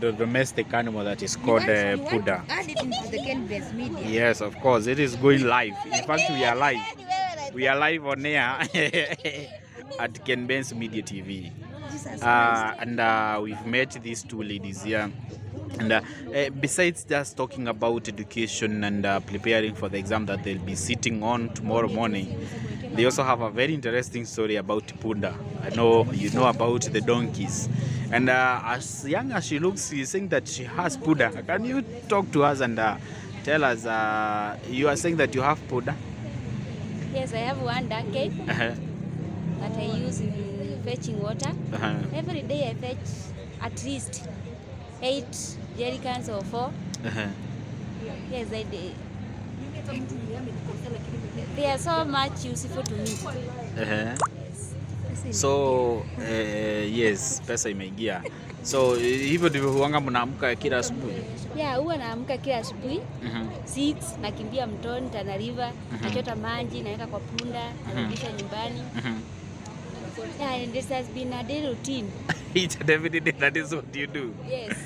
The domestic animal that is called Punda. Add it into the Ken-based media. Yes, of course. It is going live. In fact, we are live. We are live on air at Ken Ben's Media TV. And we've met these two ladies here. And besides just talking about education and preparing for the exam that they'll be sitting on tomorrow morning, they also have a very interesting story about Punda. I know you know about the donkeys. And as young as she looks, she's saying that she has Punda. Can you talk to us and tell us, you are saying that you have Punda? Yes, I have one donkey that I use in fetching water. Every day I fetch at least 8 jerrycans or 4. Yes, I do. They are so much useful to me. So yes, pesa imeingia. So hivyo ndivyo huanga mnaamka kila asubuhi? Yeah, huwa naamka kila asubuhi 6, nakimbia mtoni Tana River, nachota maji naweka kwa punda, narudisha nyumbani. Yeah, and this has been a daily routine. Each and every day that is what you do? Yes.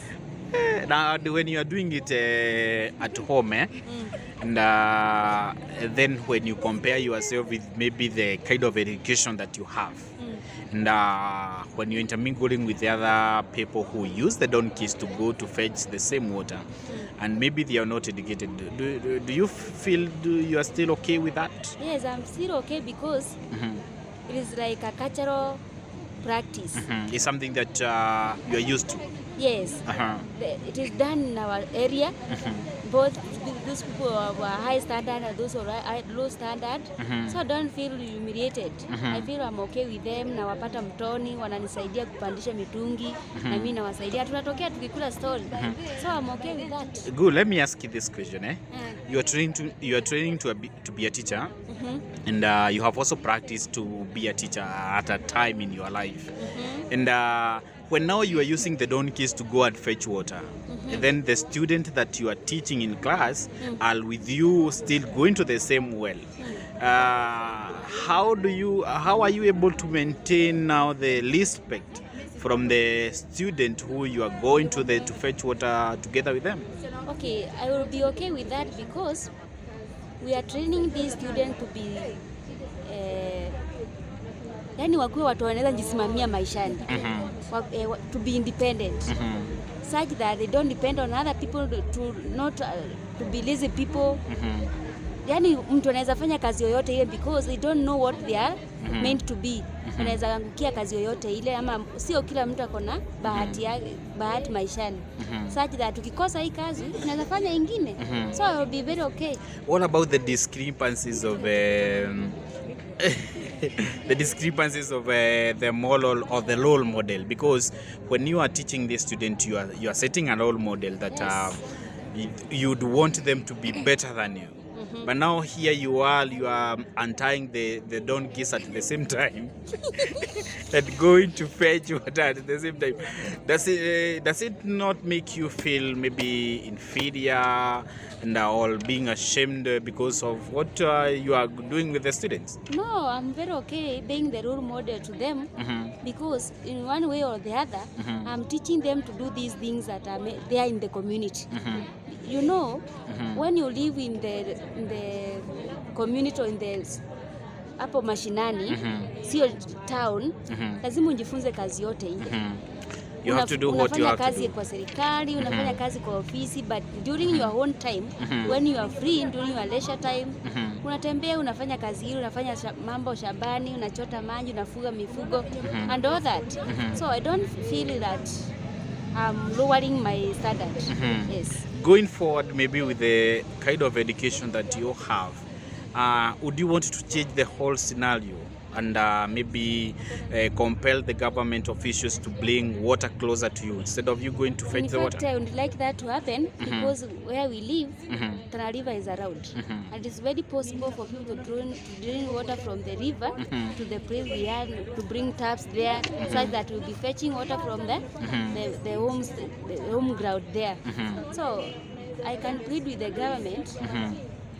Now when you are doing it at home, and then when you compare yourself with maybe the kind of education that you have, and when you're intermingling with the other people who use the donkeys to go to fetch the same water, and maybe they are not educated, do you feel you are still okay with that? Yes, I'm still okay because it is like a cultural practice. It's something that you are used to. Yes, it is done in our area. Both those people are high standard and those are low standard. So I don't feel humiliated. I feel I'm okay with them. Na wapata mtoni, wananisaidia kupandisha mitungi, na mimi nawasaidia. Tunatokea tukikula story. So I'm okay with that. Good. Let me ask you this question. You are training to be a teacher, and you have also practiced to be a teacher at a time in your life. And when now you are using the donkeys to go and fetch water, and then the student that you are teaching in class are with you still going to the same well. How are you able to maintain now the respect from the student who you are going to fetch water together with them? Okay, I will be okay with that because we are training these students to be yani wakuwe watu wanaweza jisimamia maishani. To be independent. Such that they don't depend on other people to be lazy people. Yani mtu anaweza fanya kazi yoyote ile because they don't know what they are meant to be. Anaweza angukia kazi yoyote ile ama sio kila mtu akona bahati maishani. Such that tukikosa hii kazi tunaweza fanya ingine. So I will be very okay. What about the discrepancies of the discrepancies of the moral or the role model? Because when you are teaching the student, you are setting a role model that you'd want them to be better than you. But now here you are untying the donkeys at the same time and going to fetch water at the same time. Does it not make you feel maybe inferior and or being ashamed because of what you are doing with the students? No, I'm very okay being the role model to them because in one way or the other, I'm teaching them to do these things that are there in the community. You know, when you live in the community or in the hapo mashinani, sio town, lazima ujifunze kazi yote ile. You have to do what you have to do. Unafanya kazi kwa serikali, unafanya kazi kwa ofisi, but during your own time, when you are free, during your leisure time, unatembea, unafanya kazi hili, unafanya mambo shambani, unachota maji, unafuga mifugo, and all that. So I don't feel that I'm lowering my standard. Yes. Going forward, maybe with the kind of education that you have, would you want to change the whole scenario and maybe compel the government officials to bring water closer to you instead of you going to fetch the water? In fact, I would like that to happen because where we live, Tana River is around. And it's very possible for people to drink water from the river to the place we are, to bring taps there, such that we'll be fetching water from the home ground there. So I can plead with the government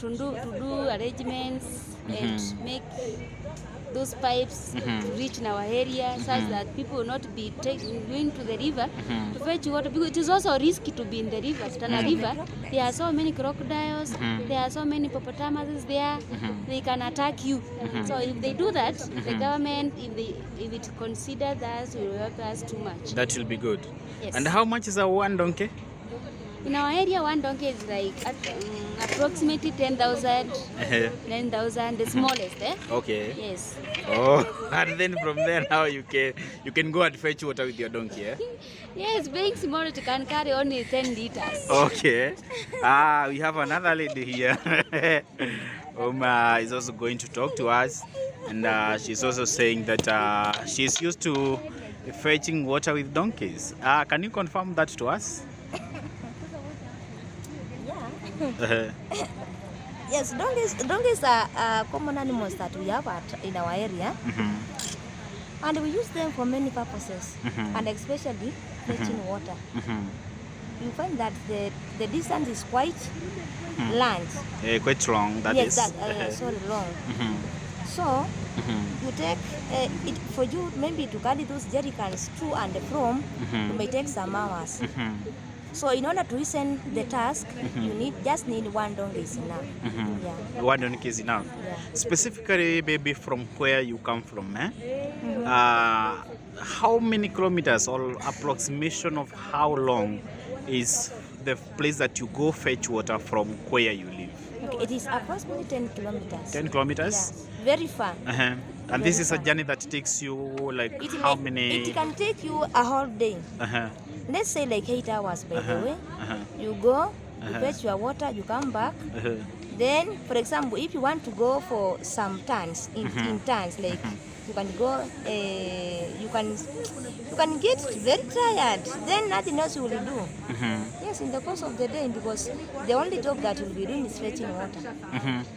to do arrangements and make those pipes to reach in our area, such that people will not be going to the river to fetch water, because it is also risky to be in the river. Tana River, there are so many crocodiles, there are so many hippopotamuses there, they can attack you. So if they do that, the government, if it considers that, will help us too much. That will be good. Yes. And how much is a one donkey? In our area, one donkey is like approximately 10,000, 9,000, the smallest. Okay. Yes. Oh, and then from there now you can go and fetch water with your donkey. Yes, being small, it can carry only 10 liters. Okay. We have another lady here. Is also going to talk to us, and she's also saying that she's used to fetching water with donkeys. Can you confirm that to us? Yes, donkeys are common animals that we have in our area, and we use them for many purposes, and especially fetching water. You find that the distance is quite long. Quite long. That yes, is. sorry, long. So you take it for you maybe to carry those jerry cans to and from. It may take some hours. So in order to hasten the task, you just need one donkey is enough. Yeah. One donkey is enough. Yeah. Specifically, maybe from where you come from, how many kilometers or approximation of how long is the place that you go fetch water from where you live? Okay, it is approximately 10 kilometers. 10 kilometers? Yeah, very far. And this is a journey that takes you like how many? It can take you a whole day. Let's say like 8 hours by the way. You go, you fetch your water, you come back. Then, for example, if you want to go for some turns, in turns, like you can go, you can get very tired. Then nothing else you will do. Yes, in the course of the day, because the only job that you'll be doing is fetching water.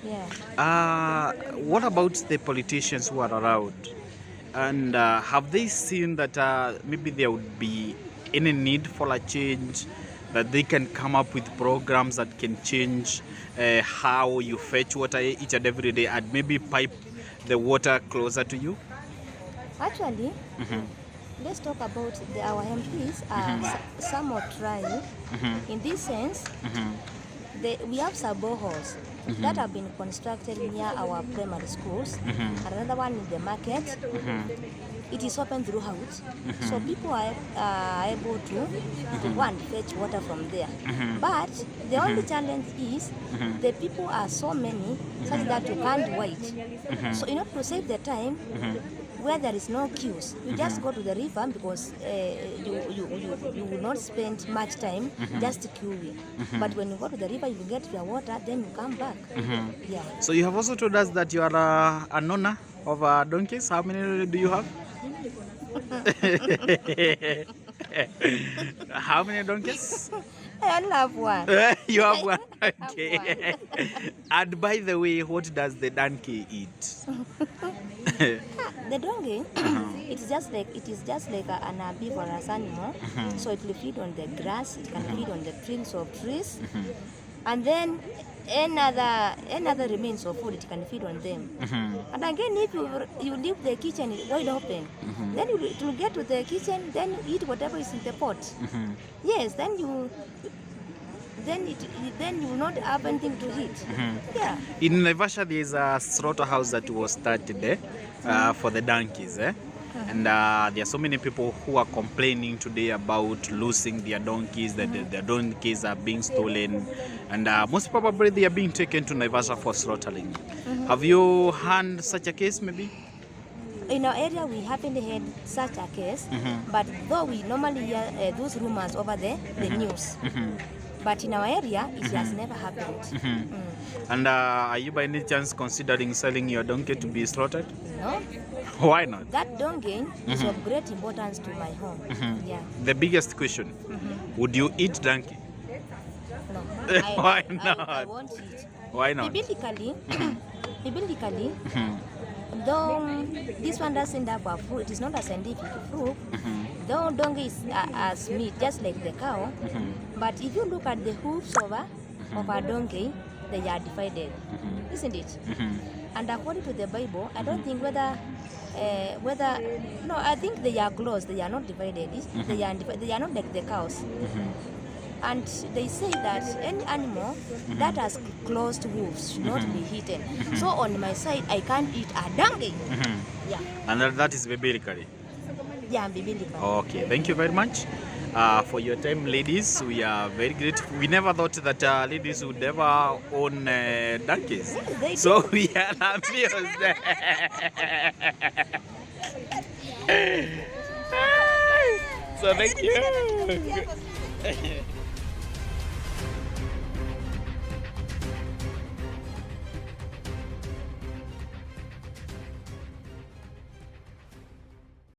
Yeah. What about the politicians who are around? And have they seen that maybe there would be any need for a change, that they can come up with programs that can change how you fetch water each and every day, and maybe pipe the water closer to you? Actually, let's talk about our MPs are somewhat trying. In this sense, we have sub-boreholes that have been constructed near our primary schools, another one in the market. It is open throughout, so people are able to go and fetch water from there. But the only challenge is the people are so many such that you can't wait. So in order to save the time, where there is no queues, you just go to the river, because you will not spend much time just queuing. But when you go to the river, you get your water, then you come back. Yeah. So you have also told us that you are an owner of donkeys. How many do you have? How many donkeys? I only have one. You have one. Okay. And by the way, what does the donkey eat? The donkey, it is just like an herbivorous animal. So it will feed on the grass. It can feed on the trunks of trees, and then another remains of food, it can feed on them. And again, if you leave the kitchen wide open, then it will get to the kitchen, then you eat whatever is in the pot. Yes, then you will not have anything to eat. Yeah. In Naivasha, there is a slaughterhouse that was started for the donkeys. And there are so many people who are complaining today about losing their donkeys, that their donkeys are being stolen, and most probably they are being taken to Naivasha for slaughtering. Have you heard such a case maybe? In our area, we haven't had such a case, but though we normally hear those rumors over the news. But in our area, it has never happened. And are you by any chance considering selling your donkey to be slaughtered? No. Why not? That donkey is of great importance to my home. Yeah. The biggest question, would you eat donkey? No. Why not? I won't eat. Why not? Biblically, though this one doesn't have a fruit, it is not a scientific fruit, though donkey is as meat, just like the cow, but if you look at the hoofs of a donkey, they are divided, isn't it? And according to the Bible, I don't think whether no, I think they are close. They are not divided. They are they are not like the cows. And they say that any animal that has closed hooves should not be eaten. So on my side, I can't eat a donkey. Yeah, And that is biblically. yeah, biblical. Okay, thank you very much for your time, ladies. We are very grateful. We never thought that ladies would ever own donkeys. Yes, they So do. we are amused. So thank you.